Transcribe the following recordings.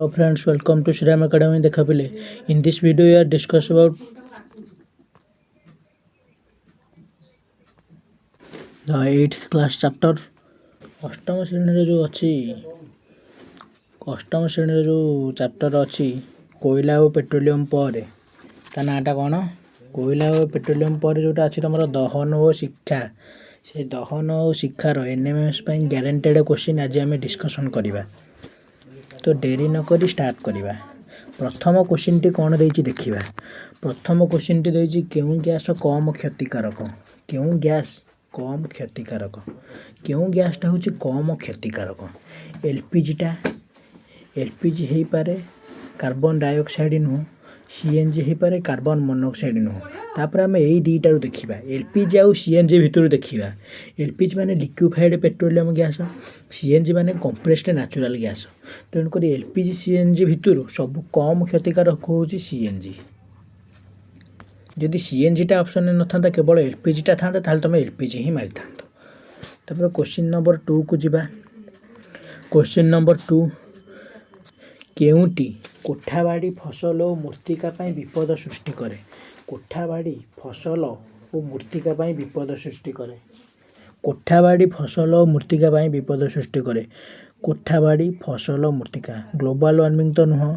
Hello friends, welcome to Shriram Academy Dekhapile. In this video, we are discuss about the 8th class chapter. ଅଷ୍ଟମ ଶ୍ରେଣୀରେ ଯେଉଁ ଅଛି ଅଷ୍ଟମ ଶ୍ରେଣୀରେ ଯେଉଁ ଚାପ୍ଟର ଅଛି କୋଇଲା ଓ ପେଟ୍ରୋଲିୟମ ପରେ ତା ନାଁଟା କ'ଣ? କୋଇଲା ଓ ପେଟ୍ରୋଲିୟମ ପରେ ଯେଉଁଟା ଅଛି ତୁମର ଦହନ ଓ ଶିକ୍ଷା, ସେ ଦହନ ଓ ଶିକ୍ଷାର NMS ପାଇଁ ଗ୍ୟାରେଣ୍ଟେଡ଼ କ୍ୱେଶ୍ଚିନ୍ ଆଜି ଆମେ ଡିସ୍କସନ୍ କରିବା। ତ ଡେରି ନକରି ଷ୍ଟାର୍ଟ କରିବା। ପ୍ରଥମ କ୍ୱେଶ୍ଚିନ୍ଟି କ'ଣ ଦେଇଛି ଦେଖିବା। ପ୍ରଥମ କ୍ୱେଶ୍ଚିନ୍ଟି ଦେଇଛି କେଉଁ ଗ୍ୟାସ୍ କମ୍ କ୍ଷତିକାରକ? କେଉଁ ଗ୍ୟାସ୍ କମ୍ କ୍ଷତିକାରକ? କେଉଁ ଗ୍ୟାସ୍ଟା ହେଉଛି କମ୍ କ୍ଷତିକାରକ? LPGଟା LPG ହେଇପାରେ କାର୍ବନ ଡାଇଅକ୍ସାଇଡ଼ ନୁହଁ, CNG ହେଇପାରେ କାର୍ବନ ମୋନୋକ୍ସାଇଡ଼ ନୁହଁ। ତାପରେ ଆମେ ଏଇ ଦୁଇଟାରୁ ଦେଖିବା, LPG ଆଉ CNG ଭିତରୁ ଦେଖିବା। LPG ମାନେ ଲିକ୍ୱିଫାଇଡ଼୍ ପେଟ୍ରୋଲିୟମ ଗ୍ୟାସ୍, CNG ମାନେ କମ୍ପ୍ରେସ୍ଡ ନ୍ୟାଚୁରାଲ୍ ଗ୍ୟାସ୍। ତେଣୁକରି LPG CNG ଭିତରୁ ସବୁ କମ୍ କ୍ଷତିକାରକ ହେଉଛି CNG। ଯଦି CNGଟା ଅପସନ୍ରେ ନଥାନ୍ତା, କେବଳ LPGଟା ଥାନ୍ତା, ତାହେଲେ ତୁମେ LPG ହିଁ ମାରିଥାନ୍ତ। ତାପରେ କ୍ୱେଶ୍ଚିନ୍ ନମ୍ବର 2କୁ ଯିବା। କ୍ୱେଶ୍ଚିନ୍ ନମ୍ବର 2, କେଉଁଟି କୋଠାବାଡ଼ି ଫସଲ ଓ ମୃତ୍ତିକା ପାଇଁ ବିପଦ ସୃଷ୍ଟି କରେ? କୋଠାବାଡ଼ି ଫସଲ ଓ ମୃତ୍ତିକା ପାଇଁ ବିପଦ ସୃଷ୍ଟି କରେ। କୋଠାବାଡ଼ି ଫସଲ ଓ ମୃତ୍ତିକା ପାଇଁ ବିପଦ ସୃଷ୍ଟି କରେ। କୋଠାବାଡ଼ି ଫସଲ ମୃତ୍ତିକା, ଗ୍ଲୋବାଲ୍ ୱାର୍ମିଂ ତ ନୁହଁ।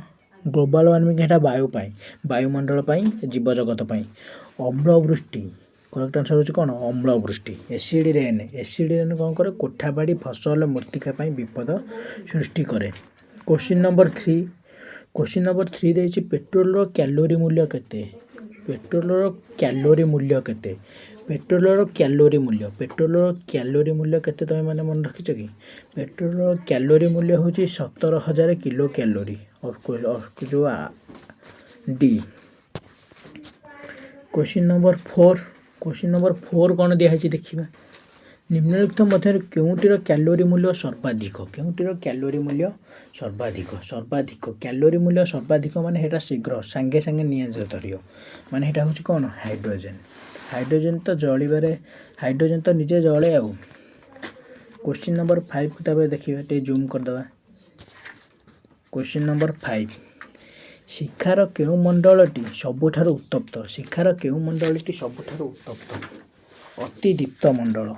ଗ୍ଲୋବାଲ୍ ୱାର୍ମିଂ ଏଇଟା ବାୟୁ ପାଇଁ, ବାୟୁମଣ୍ଡଳ ପାଇଁ, ଜୀବଜଗତ ପାଇଁ। ଅମ୍ଳବୃଷ୍ଟି, କରେକ୍ଟ ଆନ୍ସର୍ ହେଉଛି କ'ଣ? ଅମ୍ଳବୃଷ୍ଟି। ଏସିଡ୍ ରେନ୍, ଏସିଡ୍ ରେନ୍ କ'ଣ କରେ? କୋଠାବାଡ଼ି ଫସଲ ମୃତ୍ତିକା ପାଇଁ ବିପଦ ସୃଷ୍ଟି କରେ। କ୍ୱେଶ୍ଚିନ୍ ନମ୍ବର 3, କ୍ୱେଶ୍ଚିନ୍ ନମ୍ବର 3 ଦେଇଛି ପେଟ୍ରୋଲର କ୍ୟାଲୋରୀ ମୂଲ୍ୟ କେତେ? ପେଟ୍ରୋଲର କ୍ୟାଲୋରୀ ମୂଲ୍ୟ କେତେ? ପେଟ୍ରୋଲର କ୍ୟାଲୋରୀ ମୂଲ୍ୟ, ପେଟ୍ରୋଲର କ୍ୟାଲୋରୀ ମୂଲ୍ୟ କେତେ ତୁମେ ମାନେ ମନେ ରଖିଛ କି? ପେଟ୍ରୋଲର କ୍ୟାଲୋରୀ ମୂଲ୍ୟ ହେଉଛି 17,000 କିଲୋ କ୍ୟାଲୋରୀ। ଯେଉଁ D. Question number 4, question number 4 କ'ଣ ଦିଆହେଇଛି ଦେଖିବା। ନିମ୍ନଲିଖିତ ମଧ୍ୟରୁ କେଉଁଟିର କ୍ୟାଲୋରୀ ମୂଲ୍ୟ ସର୍ବାଧିକ? କେଉଁଟିର କ୍ୟାଲୋରୀ ମୂଲ୍ୟ ସର୍ବାଧିକ? ସର୍ବାଧିକ କ୍ୟାଲୋରୀ ମୂଲ୍ୟ ସର୍ବାଧିକ ମାନେ ସେଇଟା ଶୀଘ୍ର ସାଙ୍ଗେ ସାଙ୍ଗେ ନିଆଁ ଧରିବ, ମାନେ ସେଇଟା ହେଉଛି କ'ଣ? ହାଇଡ୍ରୋଜେନ୍। ହାଇଡ୍ରୋଜେନ୍ ତ ଜଳିବାରେ, ହାଇଡ୍ରୋଜେନ୍ ତ ନିଜେ ଜଳେ ଆଉ। କ୍ୱେଶ୍ଚିନ୍ ନମ୍ବର 5କୁ ତାପରେ ଦେଖିବା, ଟିକେ ଜୁମ୍ କରିଦେବା। କ୍ୱେଶ୍ଚିନ୍ ନମ୍ବର 5, ଶିକ୍ଷାର କେଉଁ ମଣ୍ଡଳଟି ସବୁଠାରୁ ଉତ୍ତପ୍ତ? ଶିକ୍ଷାର କେଉଁ ମଣ୍ଡଳଟି ସବୁଠାରୁ ଉତ୍ତପ୍ତ? ଅତିଦୀପ୍ତ ମଣ୍ଡଳ।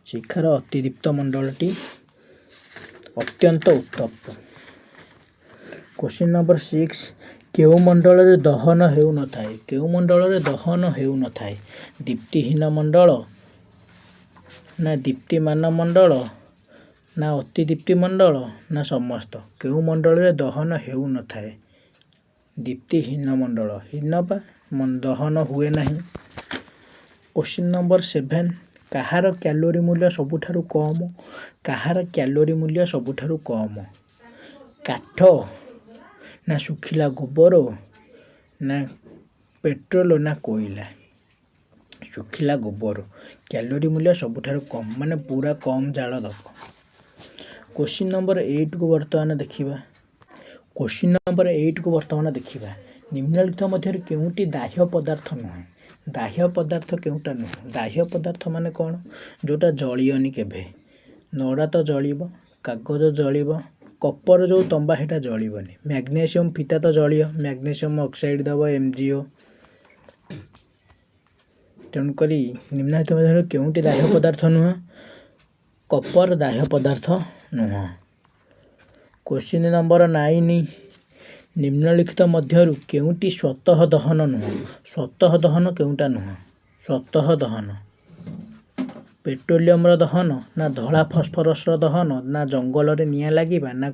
ଶିକ୍ଷାର ଅତିଦୀପ୍ତ ମଣ୍ଡଳଟି ଅତ୍ୟନ୍ତ ଉତ୍ତପ୍ତ। କ୍ୱେଶ୍ଚିନ୍ ନମ୍ବର 6, କେଉଁ ମଣ୍ଡଳରେ ଦହନ ହେଉନଥାଏ? କେଉଁ ମଣ୍ଡଳରେ ଦହନ ହେଉନଥାଏ? ଦୀପ୍ତିହୀନ ମଣ୍ଡଳ, ନା ଦୀପ୍ତିମାନ ମଣ୍ଡଳ, ନା ଅତିଦୀପ୍ତି ମଣ୍ଡଳ, ନା ସମସ୍ତ? କେଉଁ ମଣ୍ଡଳରେ ଦହନ ହେଉନଥାଏ? ଦୀପ୍ତିହୀନ ମଣ୍ଡଳ। ହୀନ ବା ଦହନ ହୁଏ ନାହିଁ। କ୍ୱେଶ୍ଚିନ୍ ନମ୍ବର 7, କାହାର କ୍ୟାଲୋରୀ ମୂଲ୍ୟ ସବୁଠାରୁ କମ୍? କାହାର କ୍ୟାଲୋରୀ ମୂଲ୍ୟ ସବୁଠାରୁ କମ୍? କାଠ, ନା ଶୁଖିଲା ଗୋବର, ନା ପେଟ୍ରୋଲ, ନା କୋଇଲା? ଶୁଖିଲା ଗୋବର କ୍ୟାଲୋରୀ ମୂଲ୍ୟ ସବୁଠାରୁ କମ୍, ମାନେ ପୁରା କମ୍ ଜାଳ ଦେବ। କ୍ୱେଶ୍ଚିନ୍ ନମ୍ବର 8କୁ ବର୍ତ୍ତମାନ ଦେଖିବା। କ୍ୱେଶ୍ଚିନ୍ ନମ୍ବର 8କୁ ବର୍ତ୍ତମାନ ଦେଖିବା। ନିମ୍ନଲିଖିତ ମଧ୍ୟରୁ କେଉଁଟି ଦାହ୍ୟ ପଦାର୍ଥ ନୁହେଁ? ଦାହ୍ୟ ପଦାର୍ଥ କେଉଁଟା ନୁହେଁ? ଦାହ୍ୟ ପଦାର୍ଥ ମାନେ କ'ଣ? ଯେଉଁଟା ଜଳିବନି କେବେ। ନଡ଼ା ତ ଜଳିବ, କାଗଜ ଜଳିବ, କପର ଯେଉଁ ତମ୍ବା ସେଇଟା ଜଳିବନି। ମ୍ୟାଗ୍ନେସିୟମ୍ ଫିତା ତ ଜଳିବ, ମ୍ୟାଗ୍ନେସିୟମ୍ ଅକ୍ସାଇଡ଼ ଦେବ MgO। ତେଣୁକରି ନିମ୍ନଲିଖିତ ମଧ୍ୟରୁ କେଉଁଟି ଦାହ୍ୟ ପଦାର୍ଥ ନୁହଁ? କପର ଦାହ୍ୟ ପଦାର୍ଥ ନୁହଁ। କ୍ୱେଶ୍ଚିନ୍ ନମ୍ବର 9, ନିମ୍ନଲିଖିତ ମଧ୍ୟରୁ କେଉଁଟି ସ୍ୱତଃ ଦହନ ନୁହଁ? ସ୍ୱତଃ ଦହନ କେଉଁଟା ନୁହଁ? ସ୍ୱତଃ ଦହନ, ପେଟ୍ରୋଲିୟମର ଦହନ, ନା ଧଳା ଫସ୍ଫରସର ଦହନ, ନା ଜଙ୍ଗଲରେ ନିଆଁ ଲାଗିବା, ନା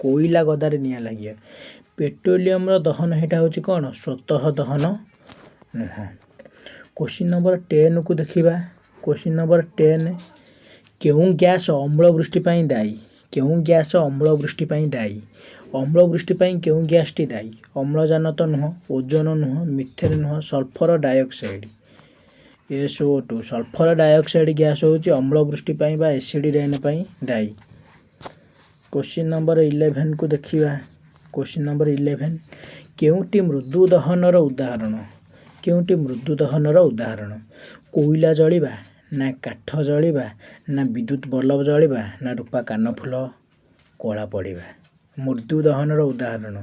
କୋଇଲା ଗଦାରେ ନିଆଁ ଲାଗିବା? ପେଟ୍ରୋଲିୟମର ଦହନ ସେଇଟା ହେଉଛି କ'ଣ? ସ୍ୱତଃ ଦହନ ନୁହଁ। କ୍ୱେଶ୍ଚିନ୍ ନମ୍ବର 10କୁ ଦେଖିବା। କ୍ୱେଶ୍ଚିନ୍ ନମ୍ବର 10, କେଉଁ ଗ୍ୟାସ୍ ଅମ୍ଳବୃଷ୍ଟି ପାଇଁ ଦାୟୀ? କେଉଁ ଗ୍ୟାସ୍ ଅମ୍ଳବୃଷ୍ଟି ପାଇଁ ଦାୟୀ? ଅମ୍ଳବୃଷ୍ଟି ପାଇଁ କେଉଁ ଗ୍ୟାସ୍ଟି ଦାୟୀ? ଅମ୍ଳଜାନ ତ ନୁହଁ, ଓଜୋନ ନୁହଁ, ମିଥେନ୍ ନୁହଁ, sulphur dioxide, SO2। Sulphur dioxide gas ହେଉଛି ଅମ୍ଳବୃଷ୍ଟି ପାଇଁ ବା ଏସିଡ୍ ରେନ୍ ପାଇଁ ଦାୟୀ। କ୍ୱେଶ୍ଚିନ୍ ନମ୍ବର 11କୁ ଦେଖିବା। କ୍ୱେଶ୍ଚିନ୍ ନମ୍ବର 11, କେଉଁଟି ମୃଦୁ ଦହନର ଉଦାହରଣ? କେଉଁଟି ମୃଦୁ ଦହନର ଉଦାହରଣ? କୋଇଲା ଜଳିବା, ନା କାଠ ଜଳିବା, ନା ବିଦ୍ୟୁତ୍ ବଲ୍ବ ଜଳିବା, ନା ରୂପା କାନଫୁଲ କଳା ପଡ଼ିବା? ମୃଦୁ ଦହନର ଉଦାହରଣ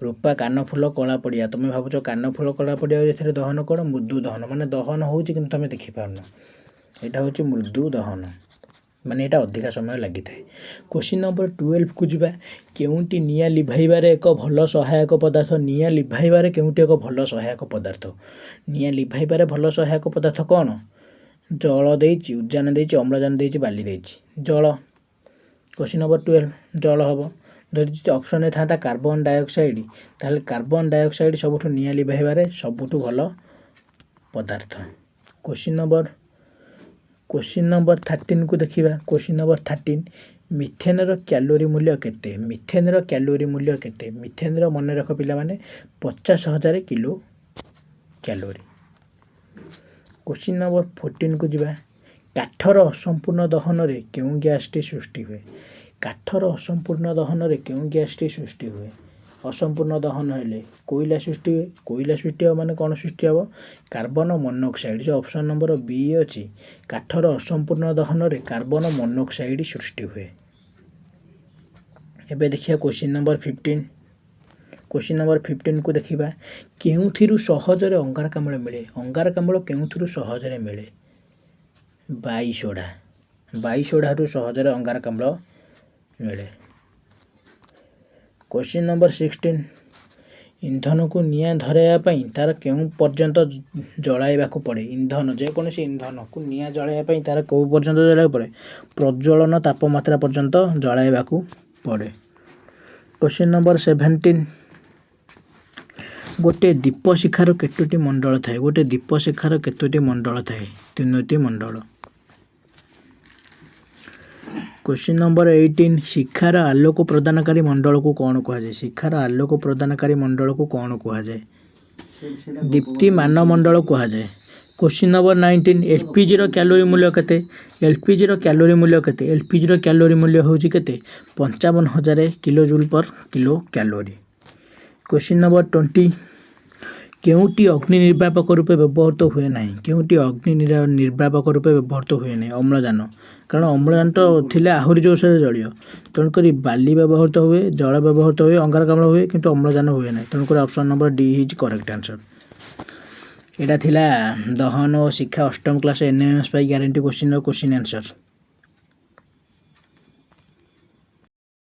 ରୂପା କାନଫୁଲ କଳା ପଡ଼ିଆ। ତୁମେ ଭାବୁଛ କାନଫୁଲ କଳା ପଡ଼ିଆ ଏଥିରେ ଦହନ କ'ଣ? ମୃଦୁ ଦହନ, ମାନେ ଦହନ ହେଉଛି କିନ୍ତୁ ତୁମେ ଦେଖିପାରୁନ। ଏଇଟା ହେଉଛି ମୃଦୁ ଦହନ, ମାନେ ଏଇଟା ଅଧିକା ସମୟ ଲାଗିଥାଏ। କ୍ୱେଶ୍ଚିନ୍ ନମ୍ବର 12କୁ ଯିବା। କେଉଁଟି ନିଆଁ ଲିଭାଇବାରେ ଏକ ଭଲ ସହାୟକ ପଦାର୍ଥ? ନିଆଁ ଲିଭାଇବାରେ କେଉଁଟି ଏକ ଭଲ ସହାୟକ ପଦାର୍ଥ? ନିଆଁ ଲିଭାଇବାରେ ଭଲ ସହାୟକ ପଦାର୍ଥ କ'ଣ? ଜଳ ଦେଇଛି, ଉଦ୍ଜାନ ଦେଇଛି, ଅମ୍ଳଜାନ ଦେଇଛି, ବାଲି ଦେଇଛି। ଜଳ। କ୍ୱେଶ୍ଚିନ୍ ନମ୍ବର 12 ଜଳ ହେବ। ଯଦି ଅପସନ୍ରେ ଥାନ୍ତା କାର୍ବନ ଡାଇଅକ୍ସାଇଡ଼, ତାହେଲେ କାର୍ବନ ଡାଇଅକ୍ସାଇଡ଼ ସବୁଠୁ ନିଆଁ ଲିଭାଇବାରେ ସବୁଠୁ ଭଲ ପଦାର୍ଥ। କ୍ୱେଶ୍ଚିନ୍ ନମ୍ବର 13କୁ ଦେଖିବା। କ୍ୱେଶ୍ଚିନ୍ ନମ୍ବର 13 ମିଥେନର କ୍ୟାଲୋରୀ ମୂଲ୍ୟ କେତେ? ମିଥେନର କ୍ୟାଲୋରୀ ମୂଲ୍ୟ କେତେ? ମିଥେନର ମନେ ରଖ ପିଲାମାନେ 50,000 କିଲୋ କ୍ୟାଲୋରୀ। କ୍ୱେଶ୍ଚିନ୍ ନମ୍ବର 14କୁ ଯିବା। କାଠର ଅସମ୍ପୂର୍ଣ୍ଣ ଦହନରେ କେଉଁ ଗ୍ୟାସଟି ସୃଷ୍ଟି ହୁଏ? କାଠର ଅସମ୍ପୂର୍ଣ୍ଣ ଦହନରେ କେଉଁ ଗ୍ୟାସଟି ସୃଷ୍ଟି ହୁଏ? ଅସମ୍ପୂର୍ଣ୍ଣ ଦହନ ହେଲେ କୋଇଲା ସୃଷ୍ଟି ହୁଏ। କୋଇଲା ସୃଷ୍ଟି ହେବ ମାନେ କ'ଣ ସୃଷ୍ଟି ହେବ? Carbon monoxide. ଯେଉଁ ଅପସନ୍ ନମ୍ବର B ଅଛି, କାଠର ଅସମ୍ପୂର୍ଣ୍ଣ ଦହନରେ କାର୍ବନ ମନୋକ୍ସାଇଡ଼ ସୃଷ୍ଟି ହୁଏ। ଏବେ ଦେଖିବା କ୍ୱେଶ୍ଚିନ୍ ନମ୍ବର 15। କ୍ୱେଶ୍ଚିନ୍ ନମ୍ବର 15କୁ ଦେଖିବା। କେଉଁଥିରୁ ସହଜରେ ଅଙ୍ଗାରକାମ୍ଳ ମିଳେ? ଅଙ୍ଗାରକାମ୍ଳ କେଉଁଥିରୁ ସହଜରେ ମିଳେ? ବାଇସୋଡ଼ା। ବାଇସୋଡ଼ାରୁ ସହଜରେ ଅଙ୍ଗାରକାମ୍ଳ ମିଳେ। କ୍ୱେଶ୍ଚିନ୍ ନମ୍ବର 16 ଇନ୍ଧନକୁ ନିଆଁ ଧରାଇବା ପାଇଁ ତାର କେଉଁ ପର୍ଯ୍ୟନ୍ତ ଜଳାଇବାକୁ ପଡ଼େ? ଇନ୍ଧନ, ଯେକୌଣସି ଇନ୍ଧନକୁ ନିଆଁ ଜଳାଇବା ପାଇଁ ତାର କେଉଁ ପର୍ଯ୍ୟନ୍ତ ଜଳାଇବାକୁ ପଡ଼େ? ପ୍ରଜ୍ୱଳନ ତାପମାତ୍ରା ପର୍ଯ୍ୟନ୍ତ ଜଳାଇବାକୁ ପଡ଼େ। କ୍ୱେଶ୍ଚିନ୍ ନମ୍ବର 17 ଗୋଟିଏ ଦୀପଶିଖାର କେତୋଟି ମଣ୍ଡଳ ଥାଏ? ଗୋଟିଏ ଦୀପଶିଖାର କେତୋଟି ମଣ୍ଡଳ ଥାଏ? 3ଟି ମଣ୍ଡଳ। କ୍ୱେଶ୍ଚିନ୍ ନମ୍ବର 18 ଶିଖାର ଆଲୋକ ପ୍ରଦାନକାରୀ ମଣ୍ଡଳକୁ କ'ଣ କୁହାଯାଏ? ଶିଖାର ଆଲୋକ ପ୍ରଦାନକାରୀ ମଣ୍ଡଳକୁ କ'ଣ କୁହାଯାଏ? ଦୀପ୍ତିମାନ ମଣ୍ଡଳ କୁହାଯାଏ। କ୍ୱେଶ୍ଚିନ୍ ନମ୍ବର 19 ଏଲ୍ପିଜିର କ୍ୟାଲୋରୀ ମୂଲ୍ୟ କେତେ? ଏଲ୍ପିଜିର କ୍ୟାଲୋରୀ ମୂଲ୍ୟ କେତେ? ଏଲ୍ପିଜିର କ୍ୟାଲୋରୀ ମୂଲ୍ୟ ହେଉଛି କେତେ? 55,000 kilo ଜୁଲ୍ per kilo calorie. Question number 20 କେଉଁଟି ଅଗ୍ନି ନିର୍ବାପକ ରୂପେ ବ୍ୟବହୃତ ହୁଏ ନାହିଁ? କେଉଁଟି ଅଗ୍ନି ନିର୍ବାପକ ରୂପେ ବ୍ୟବହୃତ ହୁଏ ନାହିଁ? ଅମ୍ଳଜାନ। କାରଣ ଅମ୍ଳଜାନ ତ ଥିଲେ ଆହୁରି ଜୋରସୋରରେ ଜଳିବ। ତେଣୁକରି ବାଲି ବ୍ୟବହୃତ ହୁଏ, ଜଳ ବ୍ୟବହୃତ ହୁଏ, ଅଙ୍ଗାରକାମ୍ଳ ହୁଏ, କିନ୍ତୁ ଅମ୍ଳଜାନ ହୁଏ ନାହିଁ। ତେଣୁକରି option number D is correct answer. ଏଇଟା ଥିଲା ଦହନ ଓ ଶିଖା ଅଷ୍ଟମ କ୍ଲାସ୍ NMS ପାଇଁ ଗ୍ୟାରେଣ୍ଟି କ୍ୱେଶ୍ଚିନ୍ର କ୍ୱେଶ୍ଚିନ୍ ଆନ୍ସର୍।